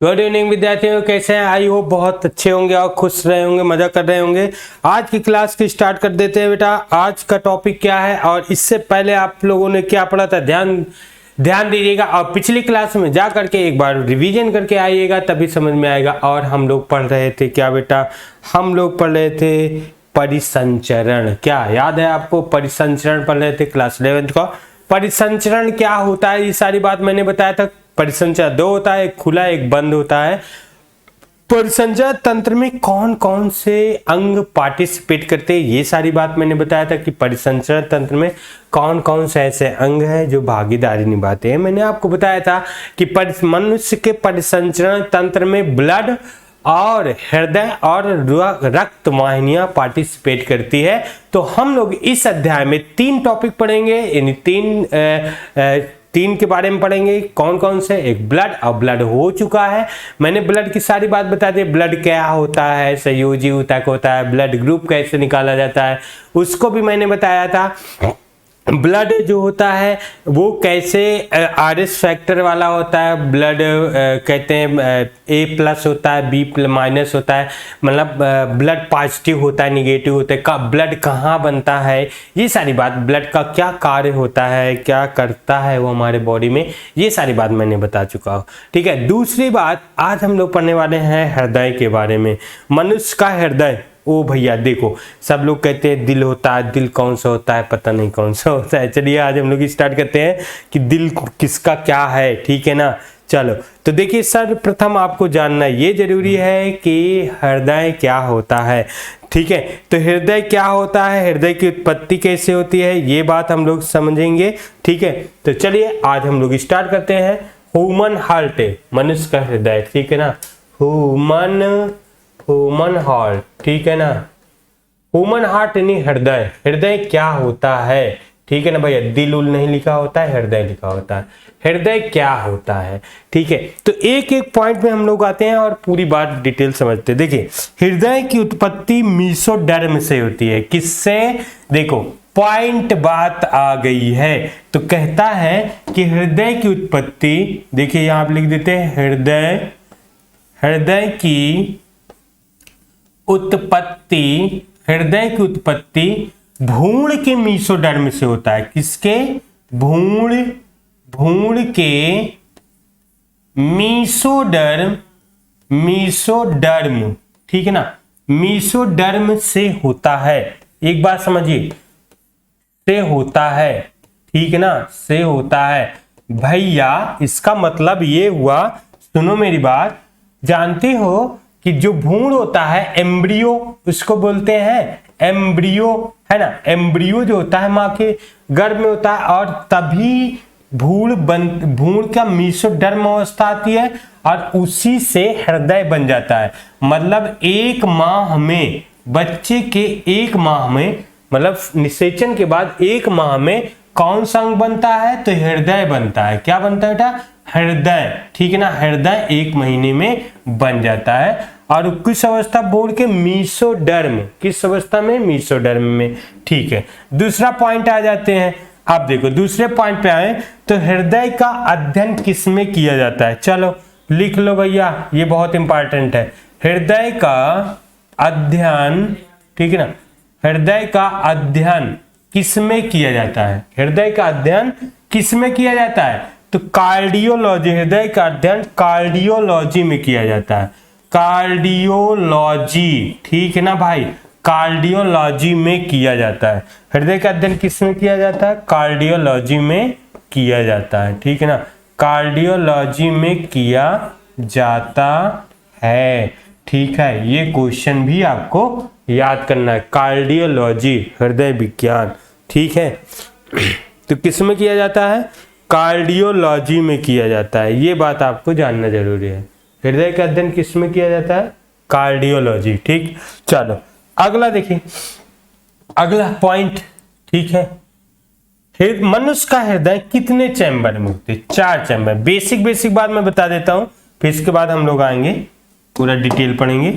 Good evening विद्यार्थियों, कैसे हैं? आई होप बहुत अच्छे होंगे और खुश रहे होंगे, मजा कर रहे होंगे। आज की क्लास की स्टार्ट कर देते हैं बेटा। आज का टॉपिक क्या है और इससे पहले आप लोगों ने क्या पढ़ा था, ध्यान ध्यान दीजिएगा और पिछली क्लास में जा करके एक बार रिवीजन करके आइएगा, तभी समझ में आएगा। और हम लोग पढ़ रहे थे क्या बेटा? हम लोग पढ़ रहे थे परिसंचरण। क्या याद है आपको? परिसंचरण पढ़ रहे थे क्लास 11th का। परिसंचरण क्या होता है, ये सारी बात मैंने बताया था। परिसंचरण दो होता है, एक खुला एक बंद होता है। परिसंचरण तंत्र में कौन कौन से अंग पार्टिसिपेट करते हैं, ये सारी बात मैंने बताया था कि परिसंचरण तंत्र में कौन कौन से ऐसे अंग हैं जो भागीदारी निभाते हैं। मैंने आपको बताया था कि मनुष्य के परिसंचरण तंत्र में ब्लड और हृदय और रक्त वाहिनियां पार्टिसिपेट करती है। तो हम लोग इस अध्याय में 3 टॉपिक पढ़ेंगे, यानी तीन के बारे में पढ़ेंगे। कौन कौन से? एक ब्लड, और ब्लड हो चुका है, मैंने ब्लड की सारी बात बता दी। ब्लड क्या होता है, संयोजी ऊतक होता है, ब्लड ग्रुप कैसे निकाला जाता है उसको भी मैंने बताया था। ब्लड जो होता है वो कैसे आरएस फैक्टर वाला होता है। ब्लड कहते हैं A+ होता है, B- होता है, मतलब ब्लड पॉजिटिव होता है, निगेटिव होता है। ब्लड कहाँ बनता है, ये सारी बात, ब्लड का क्या कार्य होता है, क्या करता है वो हमारे बॉडी में, ये सारी बात मैंने बता चुका हूँ। ठीक है। दूसरी बात, आज हम लोग पढ़ने वाले हैं हृदय के बारे में। मनुष्य का हृदय, ओ भैया देखो, सब लोग कहते हैं दिल होता है, दिल कौन सा होता है, पता नहीं कौन सा होता है। चलिए आज हम लोग स्टार्ट करते हैं कि दिल किसका क्या है। ठीक है ना? चलो तो देखिए, सर्वप्रथम आपको जानना ये जरूरी है कि हृदय क्या होता है। ठीक है, तो हृदय क्या होता है, हृदय की उत्पत्ति कैसे होती है, ये बात हम लोग समझेंगे। ठीक है, तो चलिए आज हम लोग स्टार्ट करते हैं। ह्यूमन हार्ट, मनुष्य का हृदय। ठीक है ना? ह्यूमन हार्ट, ठीक है ना? ह्यूमन हार्ट यानी हृदय। हृदय क्या होता है? ठीक है ना भैया? दिल उल नहीं लिखा होता है, हृदय लिखा होता है। हृदय क्या होता है? ठीक है, तो एक एक पॉइंट में हम लोग आते हैं और पूरी बात डिटेल समझते हैं। देखिए, हृदय की उत्पत्ति मीसोडर्म से होती है। किससे? देखो, पॉइंट बात आ गई है। तो कहता है कि हृदय की उत्पत्ति, देखिए यहां आप लिख देते हैं हृदय की उत्पत्ति, हृदय की उत्पत्ति भ्रूण के मीसोडर्म से होता है। किसके? भ्रूण के मीसोडर्म, ठीक है ना? मीसोडर्म से होता है। एक बात समझिए, से होता है, ठीक है ना? से होता है भैया। इसका मतलब ये हुआ, सुनो मेरी बात, जानते हो कि जो भ्रूण होता है, एम्ब्रियो उसको बोलते हैं, एम्ब्रियो, है ना? एम्ब्रियो जो होता है मां के गर्भ में होता है, और तभी भ्रूण का मीसोडर्म अवस्था आती है और उसी से हृदय बन जाता है। मतलब एक माह में, बच्चे के एक माह में, मतलब निषेचन के बाद एक माह में कौन सा अंग बनता है? तो हृदय बनता है। क्या बनता है बेटा? हृदय। ठीक है ना? हृदय 1 महीने में बन जाता है। और किस अवस्था बोल के? मीसोडर्म। किस अवस्था में? मीसोडर्म में। ठीक है, दूसरा पॉइंट आ जाते हैं। आप देखो, दूसरे पॉइंट पे आए तो हृदय का अध्ययन किस में किया जाता है? चलो लिख लो भैया, ये बहुत इंपॉर्टेंट है। हृदय का अध्ययन, ठीक है ना? हृदय का अध्ययन किस में किया जाता है? हृदय का अध्ययन किस में किया जाता है? तो कार्डियोलॉजी, हृदय का अध्ययन कार्डियोलॉजी में किया जाता है। कार्डियोलॉजी, ठीक है ना भाई? कार्डियोलॉजी में किया जाता है। हृदय का अध्ययन किस में किया जाता है? कार्डियोलॉजी में किया जाता है। ठीक है ना? कार्डियोलॉजी में किया जाता है। ठीक है, ये क्वेश्चन भी आपको याद करना है। कार्डियोलॉजी, हृदय विज्ञान, ठीक है? तो किस में किया जाता है? कार्डियोलॉजी में किया जाता है। ये बात आपको जानना जरूरी है। हृदय का अध्ययन किस में किया जाता है? कार्डियोलॉजी। ठीक, चलो अगला देखिए, अगला पॉइंट। ठीक है, मनुष्य का हृदय कितने चैम्बर में होते हैं? 4 चैम्बर। बेसिक बात मैं बता देता हूं, फिर इसके बाद हम लोग आएंगे, पूरा डिटेल पढ़ेंगे।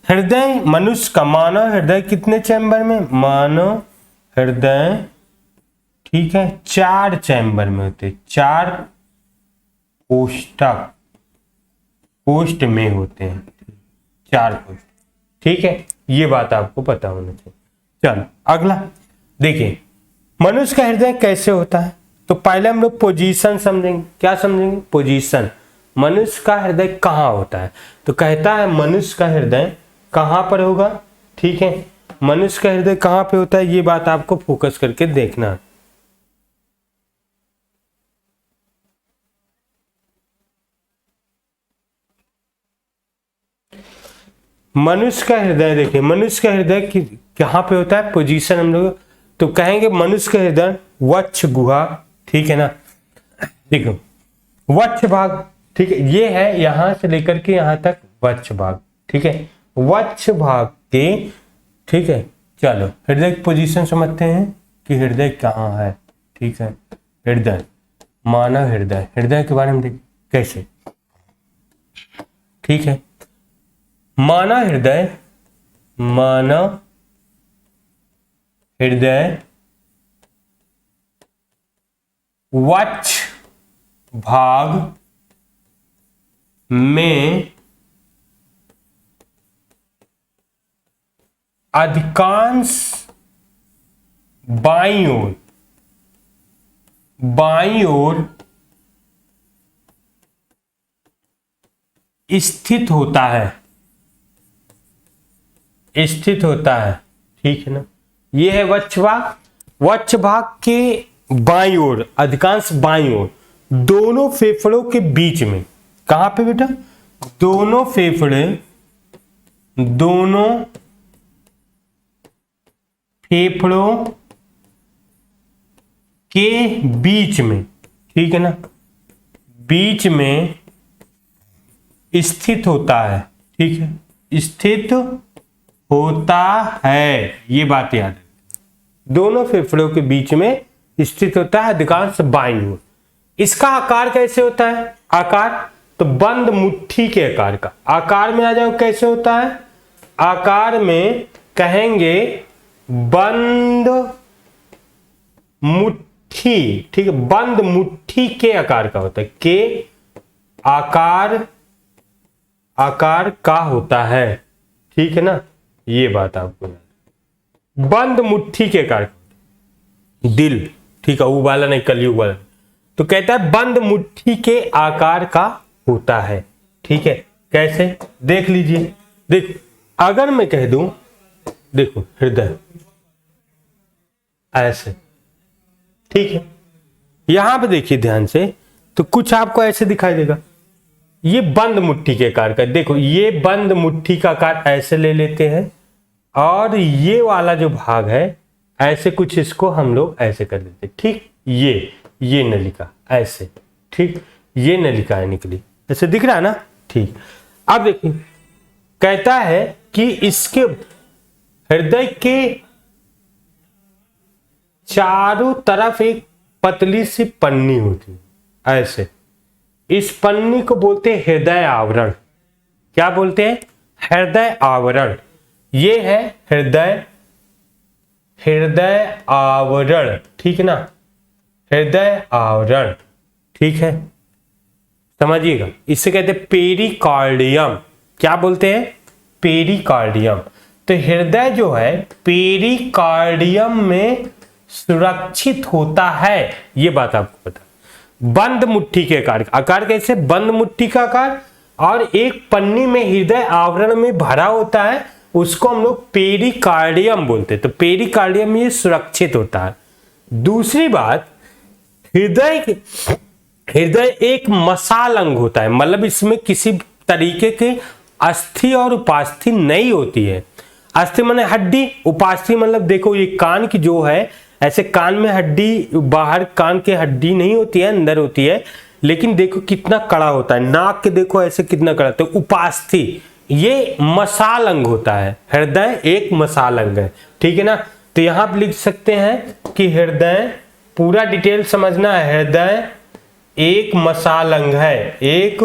हृदय, मनुष्य का मानव हृदय कितने चैम्बर में? मानव हृदय, ठीक है, 4 चैम्बर में होते, 4 कोष्ठक, कोष्ठ में होते हैं, 4 कोष्ठ। ठीक है, ये बात आपको पता होना चाहिए। चलो अगला देखिए, मनुष्य का हृदय कैसे होता है। तो पहले हम लोग पोजीशन समझेंगे। क्या समझेंगे? पोजीशन। मनुष्य का हृदय कहाँ होता है। तो कहता है मनुष्य का हृदय कहाँ पर होगा। ठीक है, मनुष्य का हृदय कहाँ पे होता है, ये बात आपको फोकस करके देखना है। मनुष्य का हृदय देखिए, मनुष्य का हृदय कहाँ पे होता है, पोजीशन हम लोग तो कहेंगे मनुष्य का हृदय वक्ष गुहा। ठीक है ना, देखो वक्ष भाग। ठीक है, ये है यहां से लेकर के यहां तक वक्ष भाग। ठीक है, वक्ष भाग के, ठीक है। चलो हृदय की पोजीशन समझते हैं कि हृदय कहाँ है। ठीक है, हृदय, मानव हृदय, हृदय के बारे में देख कैसे। ठीक है, मानव हृदय, मानव हृदय वक्ष भाग में अधिकांश बाईं ओर स्थित होता है, स्थित होता है। ठीक है ना, ये है वक्ष भाग। वक्ष भाग के बाईं ओर, अधिकांश बाईं ओर, दोनों फेफड़ों के बीच में। कहां पे बेटा? दोनों फेफड़े, दोनों फेफड़ों के बीच में। ठीक है ना, बीच में स्थित होता है। ठीक है, स्थित होता है, ये बात याद है। दोनों फेफड़ों के बीच में स्थित होता है, अधिकांश बाईं ओर। इसका आकार कैसे होता है? आकार तो बंद मुट्ठी के आकार का। आकार में आ जाओ, कैसे होता है? आकार में कहेंगे बंद मुट्ठी। ठीक है, बंद मुट्ठी के आकार का होता है। के आकार का होता है। ठीक है ना, ये बात आपको याद। बंद मुट्ठी के आकार, दिल। ठीक है, उबाला नहीं, कलयुग वाला। तो कहता है बंद मुट्ठी के आकार का होता है। ठीक है, कैसे देख लीजिए। देख, अगर मैं कह दूं, देखो हृदय ऐसे, ठीक है, यहां पे देखिए ध्यान से, तो कुछ आपको ऐसे दिखाई देगा। ये बंद मुट्ठी के आकार का। देखो ये बंद मुट्ठी का आकार ऐसे ले लेते हैं, और ये वाला जो भाग है ऐसे कुछ, इसको हम लोग ऐसे कर देते। ठीक, ये नलिका ऐसे। ठीक, ये नलिका है निकली, ऐसे दिख रहा है ना। ठीक, अब देखिए कहता है कि इसके हृदय के चारों तरफ एक पतली सी पन्नी होती है ऐसे। इस पन्नी को बोलते हैं हृदय आवरण। क्या बोलते हैं? हृदय आवरण। ये है हृदय आवरण। ठीक है ना, हृदय आवरण। ठीक है, समझिएगा। इसे कहते हैं पेरिकार्डियम। क्या बोलते हैं? पेरिकार्डियम। तो हृदय जो है पेरिकार्डियम में सुरक्षित होता है, ये बात आपको पता। बंद मुट्ठी के आकार कैसे? बंद मुट्ठी का आकार, और एक पन्नी में हृदय आवरण में भरा होता है, उसको हम लोग पेरिकार्डियम बोलते हैं। तो पेरिकार्डियम में ये सुरक्षित होता है। दूसरी बात, हृदय एक मसाल अंग होता है, मतलब इसमें किसी तरीके के अस्थि और उपास्थि नहीं होती है। अस्थि माने हड्डी, उपास्थि मतलब देखो ये कान की जो है, ऐसे कान में हड्डी, बाहर कान के हड्डी नहीं होती है, अंदर होती है, लेकिन देखो कितना कड़ा होता है। नाक के देखो ऐसे कितना कड़ा। तो उपास्थि ये मसाल अंग होता है। हृदय एक मसाल अंग है। ठीक है ना, तो यहां पर लिख सकते हैं कि हृदय, पूरा डिटेल समझना है, हृदय एक मसाल अंग है। एक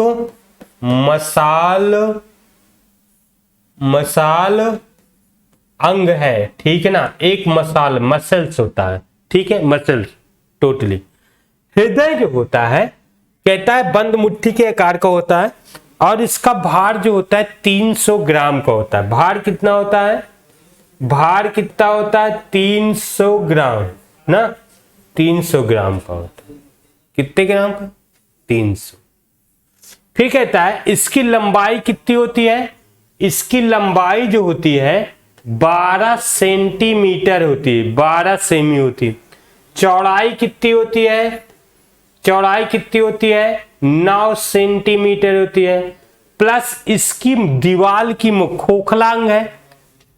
मसाल अंग है। ठीक है ना, एक मसाल, मसल्स होता है। ठीक है, मसल्स टोटली। हृदय जो होता है कहता है बंद मुट्ठी के आकार का होता है, और इसका भार जो होता है 300 ग्राम का होता है। भार कितना होता है? भार कितना होता है? 300 ग्राम ना, 300 ग्राम का होता है। कितने ग्राम का? 300। फिर कहता है इसकी लंबाई कितनी होती है? इसकी लंबाई जो होती है 12 सेंटीमीटर होती है, 12 सेमी होती है। चौड़ाई कितनी होती है? चौड़ाई कितनी होती है? 9 सेंटीमीटर होती है। प्लस इसकी दीवार की खोखला अंग है,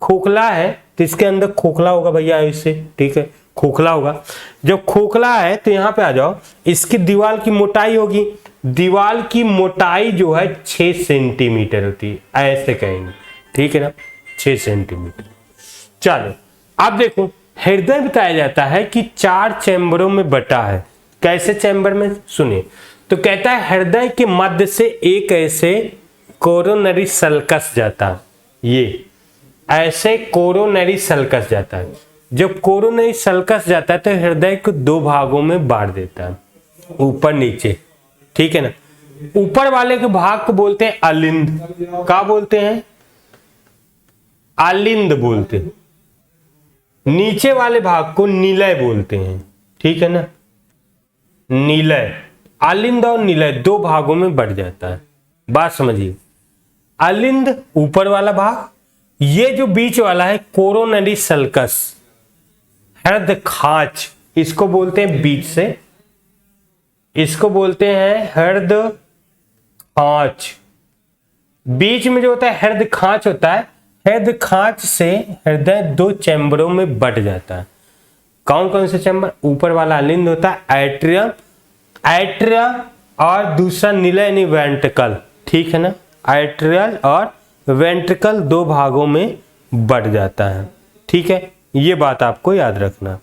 खोखला है तो इसके अंदर खोखला होगा भैया इससे, ठीक है, खोखला होगा। जब खोखला है तो यहां पे आ जाओ, इसकी दीवार की मोटाई होगी, दीवार की मोटाई जो है 6 सेंटीमीटर होती है, ऐसे कहेंगे, ठीक है ना, 6 सेंटीमीटर। चलो अब देखो, हृदय बताया जाता है कि 4 चैम्बरों में बटा है। कैसे चैम्बर में? सुनिए, तो कहता है हृदय के मध्य से एक ऐसे कोरोनरी सल्कस जाता है, ये ऐसे कोरोनरी सल्कस जाता है। जब कोरोनरी सल्कस जाता है तो हृदय को 2 भागों में बांट देता है, ऊपर नीचे, ठीक है ना। ऊपर वाले के भाग को बोलते हैं अलिंद। क्या बोलते हैं? अलिंद बोलते हैं। नीचे वाले भाग को निलय बोलते हैं, ठीक है ना, निलय। अलिंद और निलय 2 भागों में बढ़ जाता है। बात समझिए, अलिंद ऊपर वाला भाग, ये जो बीच वाला है कोरोनरी सल्कस, हृदय खांच, इसको बोलते हैं बीच से, इसको बोलते हैं हृदय खांच। बीच में जो होता है हृदय खांच होता है, हृदय खांच से हृदय 2 चैम्बरों में बट जाता है। कौन कौन से चैम्बर? ऊपर वाला अलिंद होता है एट्रियम, एट्रियम, और दूसरा निलय यानी वेंट्रिकल, ठीक है ना, एट्रियल और वेंट्रिकल 2 भागों में बढ़ जाता है, ठीक है, ये बात आपको याद रखना।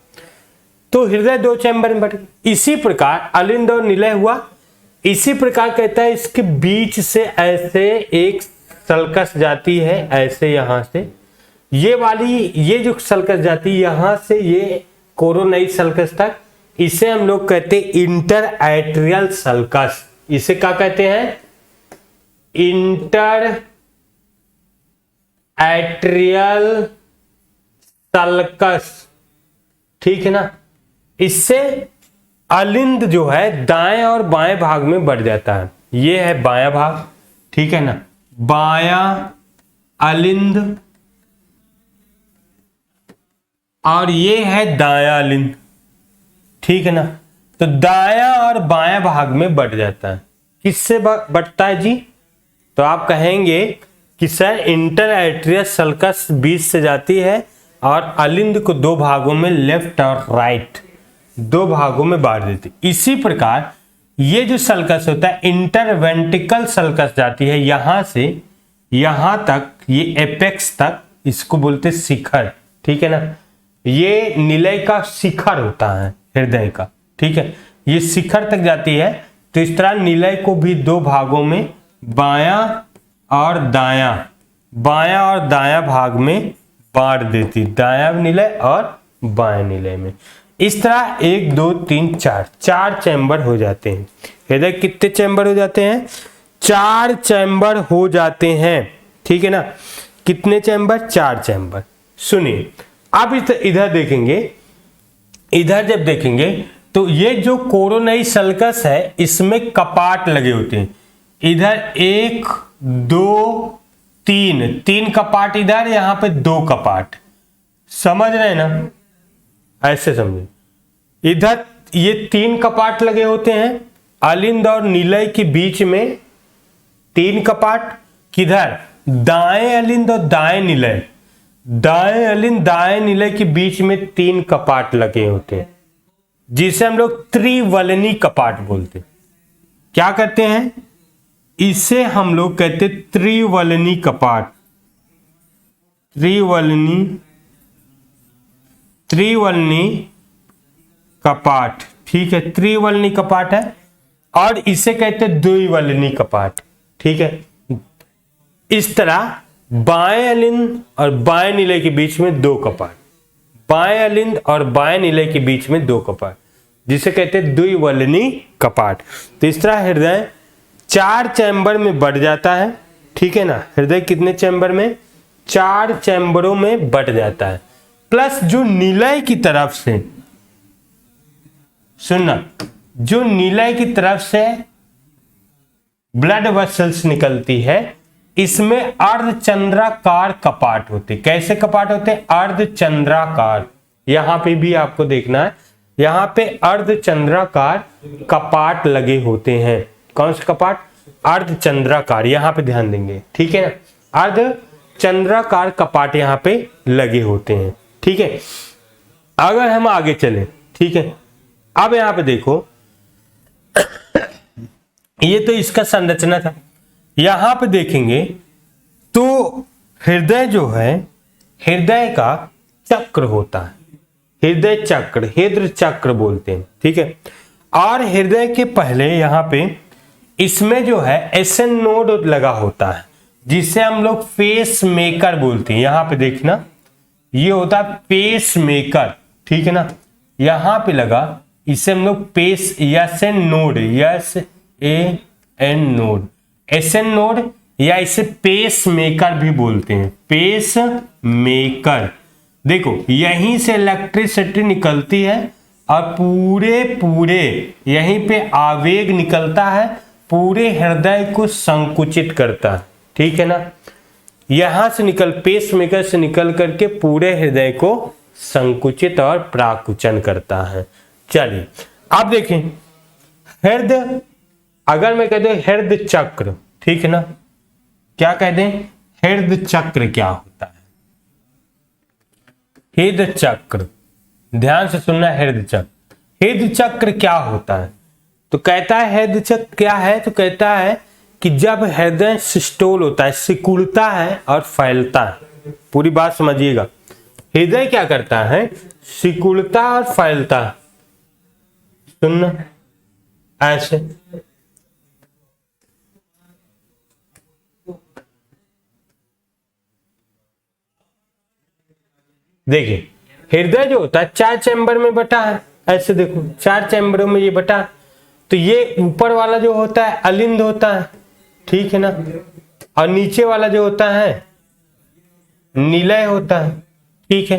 तो हृदय 2 चैम्बर में बढ़, इसी प्रकार अलिंद और निलय हुआ। इसी प्रकार कहता है इसके बीच से ऐसे एक सल्कस जाती है, ऐसे यहां से ये वाली, ये जो सल्कस जाती है यहां से ये कोरोनरी सल्कस तक, इसे हम लोग कहते हैं इंटर एट्रियल सल्कस। इसे क्या कहते हैं? इंटर एट्रियल सल्कस, ठीक है ना। इससे अलिंद जो है दाएं और बाएं भाग में बढ़ जाता है। ये है बायां भाग, ठीक है ना, बायां अलिंद, और ये है दायां अलिंद, ठीक है ना। तो दायां और बायां भाग में बढ़ जाता है। किससे बढ़ता है जी? तो आप कहेंगे कि सर इंटर एट्रियल सल्कस बीच से जाती है और अलिंद को 2 भागों में, लेफ्ट और राइट 2 भागों में बांट देती। इसी प्रकार ये जो सल्कस होता है इंटरवेंट्रिकल सल्कस जाती है यहां से यहां तक, ये एपेक्स तक, इसको बोलते शिखर, ठीक है ना। ये निलय का शिखर होता है हृदय का, ठीक है, ये शिखर तक जाती है। तो इस तरह निलय को भी 2 भागों में, बायां और दायां, बायां और दायां भाग में बांट देती, दायां निलय और बाएं निलय में। इस तरह 1 2 3 4 चैम्बर हो जाते हैं। हृदय कितने चैम्बर हो जाते हैं? 4 चैम्बर हो जाते हैं, ठीक है ना। कितने चैम्बर? 4 चैम्बर। सुनिए, आप इधर देखेंगे, इधर जब देखेंगे तो ये जो कोरोनरी सल्कस है इसमें कपाट लगे होते हैं। इधर 1 2 3 कपाट, इधर यहां पे 2 कपाट, समझ रहे हैं ना, ऐसे समझे। इधर ये 3 कपाट लगे होते हैं, अलिंद और निलय के बीच में 3 कपाट। किधर? दाएं अलिंद और दाएं निलय, दाएं अलिंद दाएं निलय के बीच में 3 कपाट लगे होते हैं, जिसे हम लोग त्रिवलनी कपाट बोलते हैं। क्या कहते हैं? इसे हम लोग कहते त्रिवलनी कपाट, त्रिवलनी कपाट, ठीक है, त्रिवलनी कपाट है। और इसे कहते द्विवलनी कपाट, ठीक है। इस तरह बाएं अलिंद और बाएं निलय के बीच में 2 कपाट, बाएं अलिंद और बाएं निलय के बीच में 2 कपाट, जिसे कहते हैं द्विवलनी कपाट। तो इस तरह हृदय 4 चैम्बर में बढ़ जाता है, ठीक है ना। हृदय कितने चैम्बर में? 4 चैम्बरों में बढ़ जाता है। प्लस जो निलय की तरफ से, सुनना, जो निलय की तरफ से ब्लड वेसल्स निकलती है, इसमें अर्धचंद्राकार कपाट होते। कैसे कपाट होते? अर्धचंद्राकार। यहां पे भी आपको देखना है, यहां पे अर्धचंद्राकार कपाट लगे होते हैं। कौन से कपाट? अर्धचंद्राकार, यहां पे ध्यान देंगे, ठीक है ना। अर्धचंद्राकार कपाट यहां पे लगे होते हैं, ठीक है। अगर हम आगे चले, ठीक है, अब यहां पे देखो, ये तो इसका संरचना था। यहां पे देखेंगे तो हृदय जो है, हृदय का चक्र होता है, हृदय चक्र, हृदय चक्र बोलते हैं, ठीक है। और हृदय के पहले यहां पे इसमें जो है एसन नोड लगा होता है, जिसे हम लोग पेस मेकर बोलते हैं। यहां पे देखना, ये होता है पेस मेकर, ठीक है ना। यहां पे लगा, इसे हम लोग pace essence node, yes A N node, essence node, या इसे पेस मेकर भी बोलते हैं, पेस मेकर। देखो यहीं से इलेक्ट्रिसिटी निकलती है और पूरे यहीं पे आवेग निकलता है, पूरे हृदय को संकुचित करता है, ठीक है ना। यहां से निकल, पेस मेकर से निकल करके पूरे हृदय को संकुचित और प्राकुचन करता है। चलिए अब देखें हृदय, अगर मैं कह दूं हृदय चक्र, ठीक है ना, क्या कह दें? हृदय चक्र क्या होता है? हृदय चक्र, ध्यान से सुनना, हृदय चक्र, हृदय चक्र क्या होता है? तो कहता है हृदय चक्र क्या है, तो कहता है कि जब हृदय सिस्टोल होता है, सिकुड़ता है और फैलता है। पूरी बात समझिएगा, हृदय क्या करता है? सिकुड़ता और फैलता है। सुनना, ऐसे देखिए, हृदय जो होता है 4 चैम्बर में बटा है, ऐसे देखो 4 चैम्बरों में ये बटा। तो ये ऊपर वाला जो होता है अलिंद होता है, ठीक है ना, और नीचे वाला जो होता है निलय होता है, ठीक है।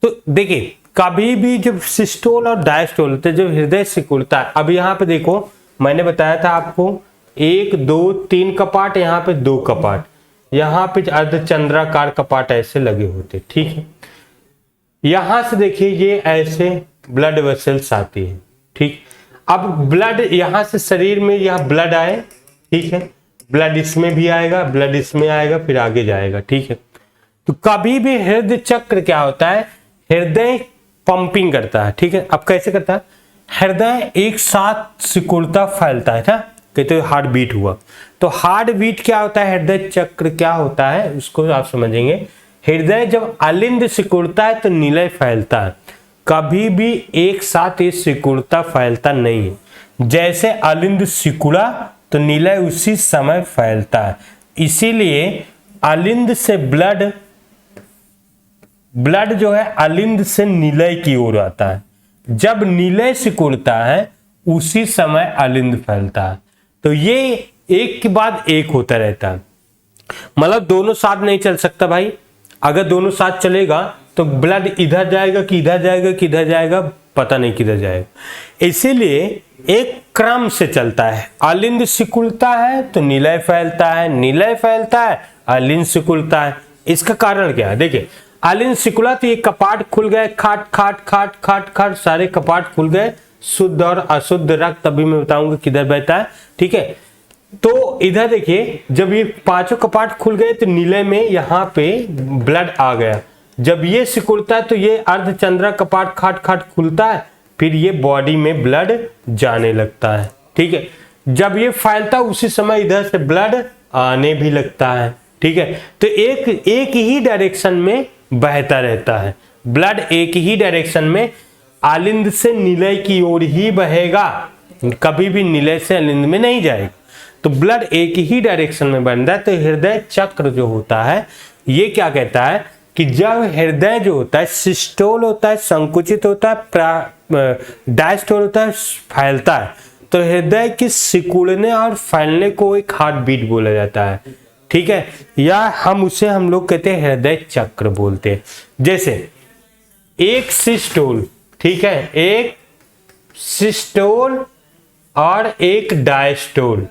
तो देखिए कभी भी जब सिस्टोल और डायस्टोल होते, जब हृदय सिकुड़ता है, अब यहाँ पे देखो मैंने बताया था आपको 1 2 3 कपाट, यहाँ पे 2 कपाट, यहाँ पे अर्धचंद्राकार कपाट ऐसे लगे होते, ठीक है। यहां से देखिए ये ऐसे ब्लड वेसल्स आती है, ठीक। अब ब्लड यहां से शरीर में यह ब्लड आए, ठीक है, ब्लड इसमें भी आएगा, ब्लड इसमें आएगा, फिर आगे जाएगा, ठीक है। तो कभी भी हृदय चक्र क्या होता है? हृदय पंपिंग करता है, ठीक है। अब कैसे करता है? हृदय एक साथ सिकुड़ता फैलता है, कहते हैं हार्ट बीट हुआ। तो हार्ट बीट क्या होता है? हृदय चक्र क्या होता है उसको आप समझेंगे। हृदय जब अलिंद सिकुड़ता है तो निलय फैलता है, कभी भी एक साथ ये सिकुड़ता फैलता नहीं है। जैसे अलिंद सिकुड़ा तो निलय उसी समय फैलता है। इसीलिए अलिंद से ब्लड जो है अलिंद से निलय की ओर आता है। जब निलय सिकुड़ता है उसी समय अलिंद फैलता है। तो ये एक के बाद एक होता रहता है, मतलब दोनों साथ नहीं चल सकता भाई। अगर दोनों साथ चलेगा तो ब्लड इधर जाएगा कि इधर जाएगा कि इधर जाएगा, पता नहीं किधर जाएगा। इसीलिए एक क्रम से चलता है। अलिंद सिकुड़ता है तो निलय फैलता है, निलय फैलता है अलिंद सिकुड़ता है। इसका कारण क्या है? देखिए अलिंद सिकुड़ा तो ये कपाट खुल गए, खाट खाट खाट खाट खाट सारे कपाट खुल गए। शुद्ध और अशुद्ध रक्त अभी मैं बताऊंगा किधर बहता है, ठीक है। तो इधर देखिए जब ये पांचों कपाट खुल गए तो नीले में यहाँ पे ब्लड आ गया। जब ये सिकुड़ता है तो ये अर्धचंद्रा कपाट खाट खाट खुलता है, फिर ये बॉडी में ब्लड जाने लगता है, ठीक है। जब ये फैलता है उसी समय इधर से ब्लड आने भी लगता है, ठीक है। तो एक ही डायरेक्शन में बहता रहता है ब्लड, एक ही डायरेक्शन में आलिंद से निलय की ओर ही बहेगा, कभी भी निलय से अलिंद में नहीं जाएगा। तो ब्लड एक ही डायरेक्शन में बन रहा है। तो हृदय चक्र जो होता है ये क्या कहता है कि जब हृदय जो होता है सिस्टोल होता है, संकुचित होता है, डायस्टोल होता है, फैलता है, तो हृदय के सिकुड़ने और फैलने को एक हार्ट बीट बोला जाता है, ठीक है, या हम लोग कहते हैं हृदय चक्र बोलते हैं। जैसे एक सिस्टोल, ठीक है, एक सिस्टोल और एक डायस्टोल,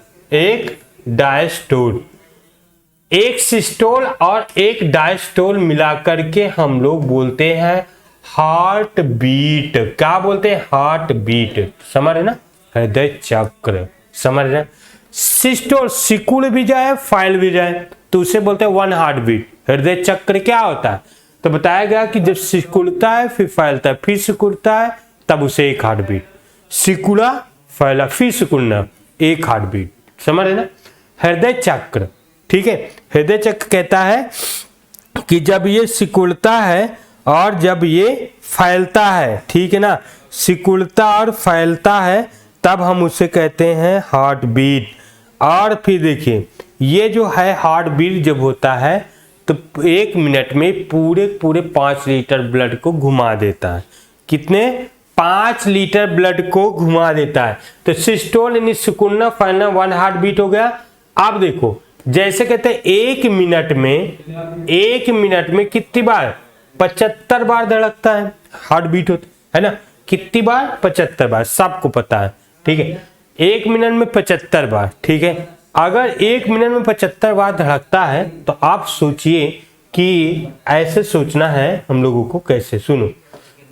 एक सिस्टोल और एक डायस्टोल मिलाकर के हम लोग बोलते हैं हार्ट बीट। क्या बोलते हैं? Heart beat. समझ रहे ना? हृदय चक्र, समझ रहे? सिस्टोल सिकुड़ भी जाए फैल भी जाए तो उसे बोलते हैं वन हार्ट बीट। हृदय चक्र क्या होता है? तो बताया गया कि जब सिकुड़ता है फिर फैलता है, फिर सिकुड़ता है, तब उसे एक हार्ट बीट। सिकुड़ा, फैला, फिर सिकुड़ना, एक हार्ट बीट। समझ रहे ना? हृदय चक्र, ठीक है। हृदय चक्र कहता है कि जब ये सिकुड़ता है और जब ये फैलता है, ठीक है ना, सिकुड़ता और फैलता है, तब हम उसे कहते हैं हार्ट बीट। और फिर देखिए, ये जो है हार्ट बीट जब होता है तो 1 मिनट में पूरे 5 लीटर ब्लड को घुमा देता है। कितने? 5 लीटर ब्लड को घुमा देता है। तो सिस्टोल यानी सिकुड़ना फैलना 1 हार्ट बीट हो गया। अब देखो, जैसे कहते हैं 1 मिनट में कितनी बार? 75 बार धड़कता है, हार्ट बीट होता है ना। कितनी बार? 75 बार, सबको पता है, ठीक है। 1 मिनट में 75 बार, ठीक है। अगर 1 मिनट में 75 बार धड़कता है तो आप सोचिए कि ऐसे सोचना है हम लोगों को। कैसे? सुनो,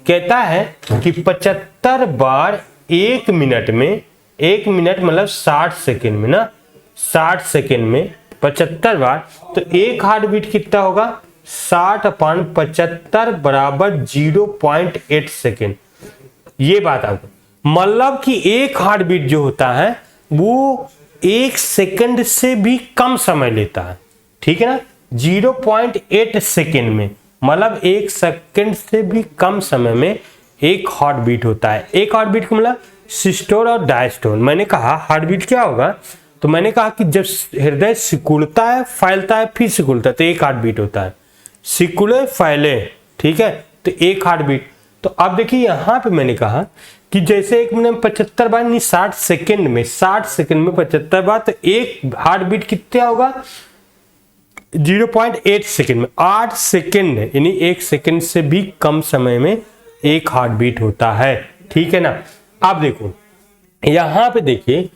कहता है कि 75 बार 1 मिनट में, 1 मिनट मतलब 60 सेकेंड में ना, 60 सेकेंड में 75 बार, तो एक हार्ट बीट कितना होगा? 60/75 बराबर 0.8 सेकेंड। ये बात आपको मतलब कि एक हार्ट बीट जो होता है वो 1 सेकंड से भी कम समय लेता है, ठीक है ना। 0.8 सेकेंड में, मतलब 1 सेकंड से भी कम समय में एक हार्ट बीट होता है। एक हार्ट बीट को मतलब सिस्टोल और डायस्टोल। मैंने कहा हार्ट बीट क्या होगा, तो मैंने कहा कि जब हृदय सिकुड़ता है, फैलता है, फिर सिकुड़ता है, तो एक हार्ट बीट होता है। सिकुड़े, फैले, ठीक है, तो एक हार्ट बीट। तो अब देखिए यहाँ पे मैंने कहा कि जैसे 1 मिनट में 75 बार नहीं, 60 सेकेंड में 75 बार, तो एक हार्ट बीट कितना होगा? 0.8 सेकेंड में। 8 सेकेंड यानी 1 सेकेंड से भी कम समय में एक हार्ट बीट होता है, ठीक है ना। अब देखो यहाँ पे देखिए,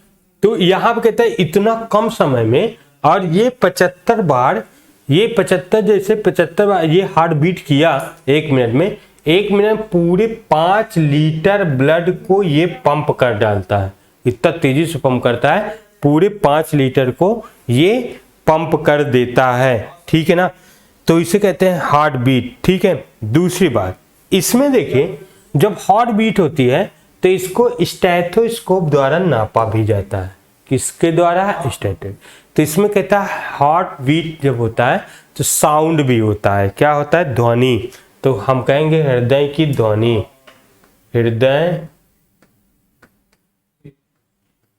तो यहाँ पे कहता है इतना कम समय में, और ये 75 बार, ये 75 जैसे 75 बार ये हार्ट बीट किया 1 मिनट में, 1 मिनट में पूरे 5 लीटर ब्लड को ये पंप कर डालता है। इतना तेजी से पंप करता है, पूरे 5 लीटर को ये पंप कर देता है, ठीक है ना। तो इसे कहते हैं हार्ट बीट, ठीक है। दूसरी बात, इसमें देखिए जब हार्ट बीट होती है तो इसको स्टेथोस्कोप द्वारा नापा भी जाता है। किसके द्वारा? स्टेथो। तो इसमें कहता है हार्ट बीट जब होता है तो साउंड भी होता है। क्या होता है? ध्वनि। तो हम कहेंगे हृदय की ध्वनि, हृदय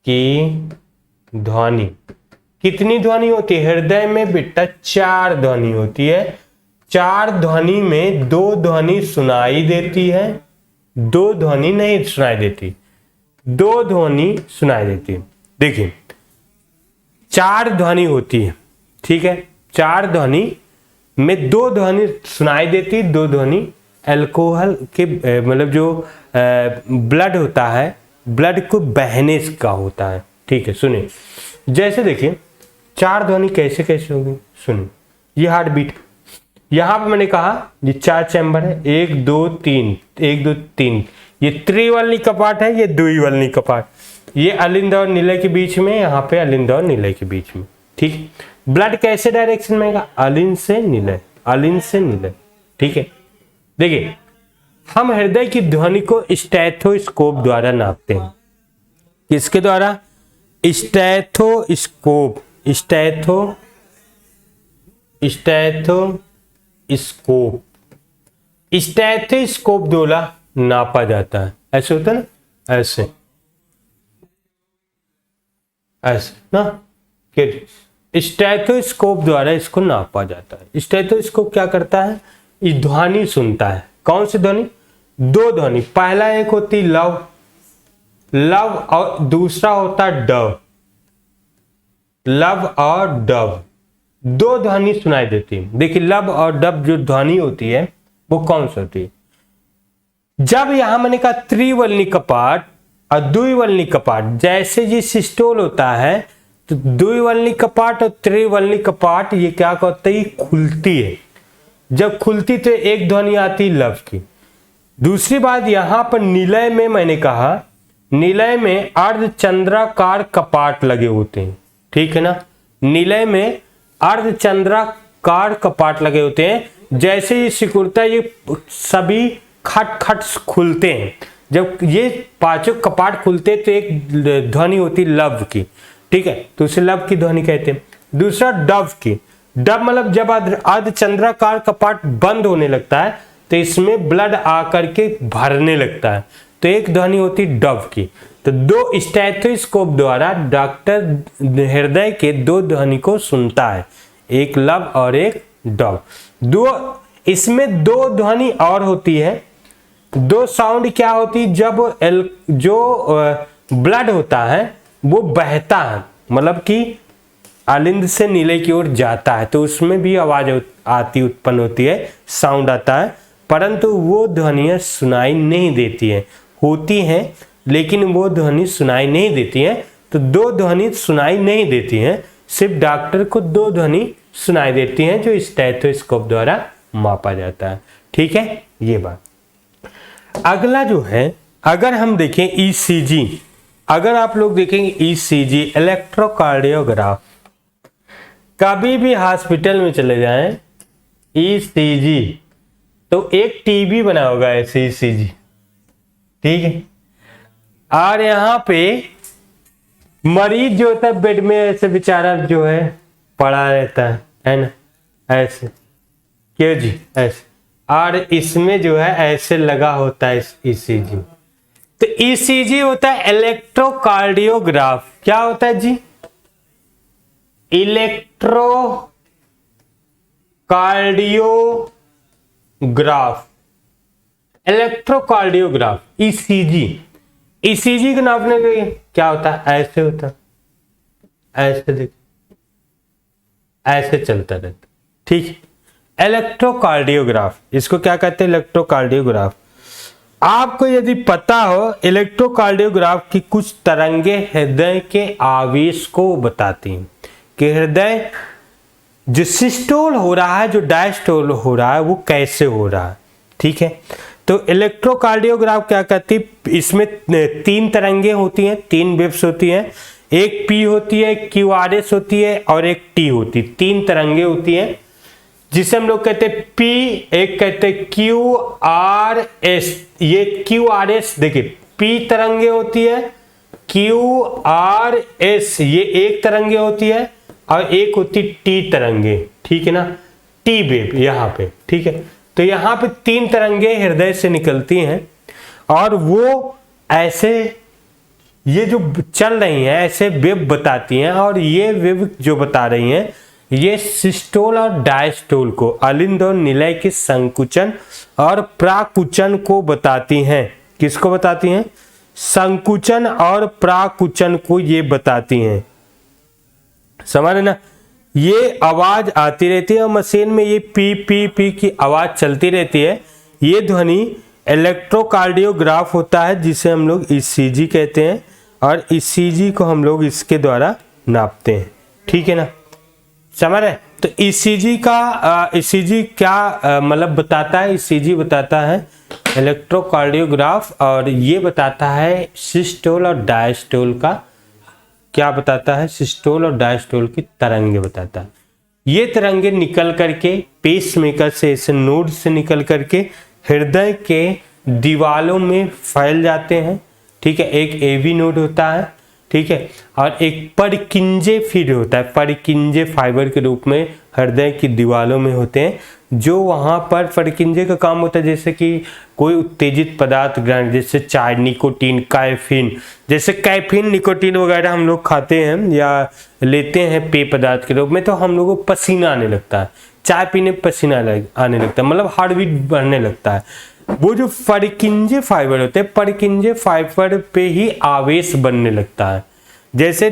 की ध्वनि। कितनी ध्वनि होती है हृदय में बेटा? 4 ध्वनि होती है। 4 ध्वनि में 2 ध्वनि सुनाई देती है, 2 ध्वनि नहीं सुनाई देती, 2 ध्वनि सुनाई देती है। देखिए 4 ध्वनि होती है, ठीक है। 4 ध्वनि में 2 ध्वनि सुनाई देती, 2 ध्वनि अल्कोहल के मतलब जो ब्लड होता है, ब्लड को बहने का होता है, ठीक है। सुनिए, जैसे देखिए 4 ध्वनि कैसे कैसे होगी, सुनिए। ये हार्ट बीट, यहाँ पे मैंने कहा ये 4 चैम्बर है, 1 2 3, 1 2 3, ये त्रिवल्नी कपाट है, ये द्विवल्नी कपाट, ये अलिंद और नीले के बीच में, यहाँ पे अलिंद और नीले के बीच में, ठीक। ब्लड कैसे डायरेक्शन में आएगा? अलिंद से नीले, अलिंद से नीले, ठीक है। देखिए हम हृदय की ध्वनि को स्टेथोस्कोप द्वारा नापते हैं। किसके द्वारा? स्टेथोस्कोप, स्टेथोस्कोप, स्टेथोस्कोप द्वारा नापा जाता है। ऐसे होता है ना, ऐसे ऐसे ना, स्टेथोस्कोप द्वारा इसको नापा जाता है। स्टेथोस्कोप क्या करता है? इस ध्वनि सुनता है। कौन सी ध्वनि? 2 ध्वनि। पहला एक होती लव, लव और दूसरा होता है डव। लव और डव दो ध्वनि सुनाई देती है। देखिए लव और डव जो ध्वनि होती है वो कौन सी होती है? जब यहां मैंने कहा त्रिवलनी कपाट और द्विवलनी कपाट, जैसे ये सिस्टोल होता है तो द्विवलनी कपाट और त्रिवलनी कपाट ये क्या कहते हैं, खुलती है। जब खुलती तो एक ध्वनि आती लव की। दूसरी बात यहां पर निलय में मैंने कहा, निलय में अर्धचंद्राकार कपाट लगे होते हैं, ठीक है ना। निलय में अर्धचंद्राकार कपाट लगे होते हैं। जैसे ये सिकुड़ता है ये सभी खट खट खुलते हैं। जब ये पांचों कपाट खुलते तो एक ध्वनि होती लव की, ठीक है, तो उसे लव की ध्वनि कहते हैं। दूसरा डव की। डव मतलब जब अर्धचंद्राकार कपाट बंद होने लगता है तो इसमें ब्लड आकर के भरने लगता है, तो एक ध्वनि होती डव की। तो दो स्टेथोस्कोप द्वारा डॉक्टर हृदय के दो ध्वनि को सुनता है, एक लव और एक डव। दो इसमें दो ध्वनि और होती है, दो साउंड क्या होती, जब जो ब्लड होता है वो बहता है, मतलब कि आलिंद से नीले की ओर जाता है, तो उसमें भी आवाज आती उत्पन्न होती है, साउंड आता है, परंतु वो ध्वनियां सुनाई नहीं देती है, होती हैं लेकिन वो ध्वनि सुनाई नहीं देती है। तो दो ध्वनि सुनाई नहीं देती हैं, सिर्फ डॉक्टर को दो ध्वनि सुनाई देती हैं जो स्टेथोस्कोप द्वारा मापा जाता है, ठीक है, ये बात। अगला जो है, अगर हम देखें ईसीजी, अगर आप लोग देखेंगे ईसीजी इलेक्ट्रोकार्डियोग्राफ, कभी भी हॉस्पिटल में चले जाएं ईसीजी तो एक टीवी बना होगा ऐसे ईसीजी, ठीक है, और यहां पे मरीज जो होता है बेड में ऐसे बेचारा जो है पड़ा रहता है ना, ऐसे क्यों जी, ऐसे, और इसमें जो है ऐसे लगा होता है ईसीजी। तो ईसीजी होता है इलेक्ट्रोकार्डियोग्राफ। क्या होता है जी? Electrocardiograph, electrocardiograph, ECG. ईसीजी को नापने के लिए क्या होता है, ऐसे होता है, ऐसे देख, ऐसे चलता रहता, ठीक है, इलेक्ट्रोकार्डियोग्राफ, इसको क्या कहते हैं, इलेक्ट्रोकार्डियोग्राफ। आपको यदि पता हो, इलेक्ट्रोकार्डियोग्राफ की कुछ तरंगे हृदय के आवेश को बताती हैं कि हृदय जो सिस्टोल हो रहा है, जो डायस्टोल हो रहा है, वो कैसे हो रहा है, ठीक है। तो इलेक्ट्रोकार्डियोग्राफ क्या कहती है, इसमें तीन तरंगे होती हैं, तीन वेव्स होती हैं, एक पी होती है, क्यूआरएस होती है और एक टी होती है, तीन तरंगे होती हैं जिसे हम लोग कहते हैं पी, एक कहते हैं क्यू आर एस। ये क्यू आर एस देखिए, पी तरंगे होती है, क्यू आर एस ये एक तरंगे होती है और एक होती टी तरंगे, ठीक है ना, टी वेव यहाँ पे, ठीक है। तो यहाँ पे तीन तरंगे हृदय से निकलती हैं और वो ऐसे ये जो चल रही हैं ऐसे वेव बताती हैं, और ये वेव जो बता रही हैं ये सिस्टोल और डायस्टोल को, अलिंद और निलय के संकुचन और प्राकुचन को बताती हैं। किसको बताती हैं? संकुचन और प्राकुचन को ये बताती हैं, समझ रहे ना। ये आवाज आती रहती है और मशीन में ये पी पी पी की आवाज चलती रहती है। ये ध्वनि इलेक्ट्रोकार्डियोग्राफ होता है जिसे हम लोग ईसीजी कहते हैं, और ईसीजी को हम लोग इसके द्वारा नापते हैं, ठीक है ना, समझ रहे। तो ईसीजी का ईसीजी क्या मतलब बताता है, ईसीजी बताता है इलेक्ट्रोकार्डियोग्राफ, और ये बताता है सिस्टोल और डायस्टोल का, क्या बताता है, सिस्टोल और डायस्टोल की तरंगे बताता है। ये तरंगे निकल करके पेसमेकर से, इस नोड से निकल करके हृदय के दीवालों में फैल जाते हैं, ठीक है। एक एवी नोड होता है, ठीक है, और एक परकिंजे फीड होता है, परकिंजे फाइबर के रूप में हृदय की दीवालों में होते हैं, जो वहाँ पर परकिंजे का काम होता है जैसे कि कोई उत्तेजित पदार्थ ग्रहण, जैसे चाय, निकोटीन, कैफीन, जैसे कैफीन निकोटीन वगैरह हम लोग खाते हैं या लेते हैं पेय पदार्थ के रूप में, तो हम लोगों को पसीना आने लगता है, चाय पीने पसीना आने लगता है, मतलब हार्ट बीट बढ़ने लगता है। वो जो परकिंजे फाइबर होते हैं, परकिंजे फाइबर पे ही आवेश बनने लगता है। जैसे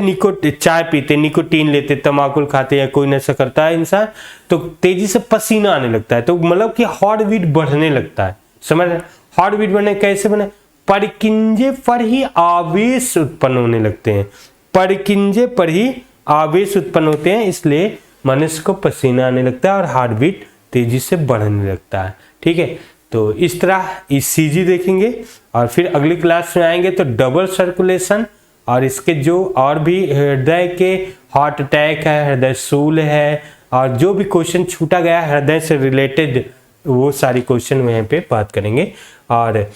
चाय पीते, निकोटीन लेते, तंबाकू खाते या कोई नशा करता है इंसान, तो तेजी से पसीना आने लगता है, तो मतलब कि हार्ट बीट बढ़ने लगता है। समझ रहे? हार्ट बीट बढ़ने कैसे बने? परकिंजे पर ही आवेश उत्पन्न होने लगते हैं, परकिंजे पर ही आवेश उत्पन्न होते हैं, इसलिए मनुष्य को पसीना आने लगता है और हार्ट बीट तेजी से बढ़ने लगता है। ठीक है, तो इस तरह ईसीजी देखेंगे और फिर अगली क्लास में आएंगे तो डबल सर्कुलेशन और इसके जो और भी हृदय के हार्ट अटैक है, हृदय शूल है, और जो भी क्वेश्चन छूटा गया हृदय से रिलेटेड वो सारी क्वेश्चन वहाँ पे बात करेंगे। और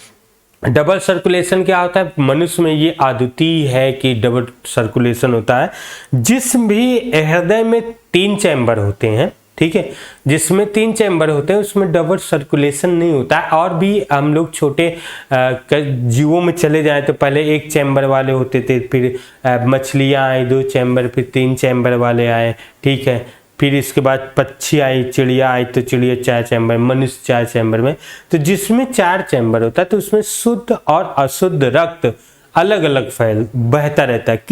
डबल सर्कुलेशन क्या होता है? मनुष्य में ये अद्वितीय है कि डबल सर्कुलेशन होता है। जिस भी हृदय में 3 चैम्बर होते हैं, ठीक है, जिसमें 3 चैम्बर होते हैं उसमें डबल सर्कुलेशन नहीं होता है। और भी हम लोग छोटे जीवों में चले जाएं तो पहले 1 चैम्बर वाले होते थे, फिर मछलियाँ आई 2 चैम्बर, फिर 3 चैम्बर वाले आए, ठीक है, फिर इसके बाद पक्षी आई, चिड़िया आई तो चिड़िया 4 चैम्बर, मनुष्य 4 चैम्बर में। तो जिसमें 4 चैम्बर होता है तो उसमें शुद्ध और अशुद्ध रक्त अलग अलग बहता रहता है।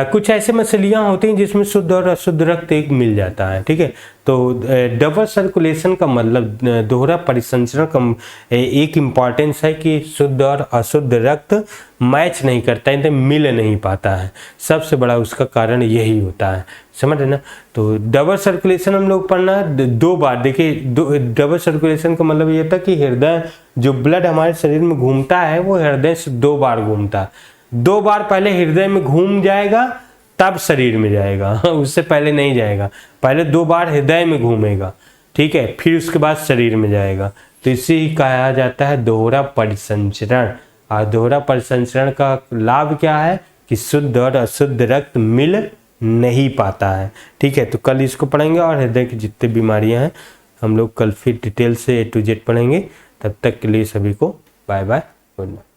कुछ ऐसे मछलियाँ होती हैं जिसमें शुद्ध और अशुद्ध रक्त एक मिल जाता है। ठीक है, तो डबल सर्कुलेशन का मतलब दोहरा परिसंचरण का एक इम्पॉर्टेंस है कि शुद्ध और अशुद्ध रक्त मैच नहीं करता है, मिल नहीं पाता है। सबसे बड़ा उसका कारण यही होता है। समझ रहे ना? तो डबल सर्कुलेशन हम लोग पढ़ना 2 बार। देखिए, डबल सर्कुलेशन का मतलब ये होता है कि हृदय जो ब्लड हमारे शरीर में घूमता है वो हृदय से 2 बार घूमता है। 2 बार पहले हृदय में घूम जाएगा तब शरीर में जाएगा, उससे पहले नहीं जाएगा। पहले 2 बार हृदय में घूमेगा, ठीक है, फिर उसके बाद शरीर में जाएगा। तो इसे ही कहा जाता है दोहरा परिसंचरण। और दोहरा परिसंचरण का लाभ क्या है कि शुद्ध और अशुद्ध रक्त मिल नहीं पाता है। ठीक है, तो कल इसको पढ़ेंगे और हृदय की जितनी बीमारियां हैं हम लोग कल फिर डिटेल से A to Z पढ़ेंगे। तब तक के लिए सभी को बाय बाय, गुड नाइट।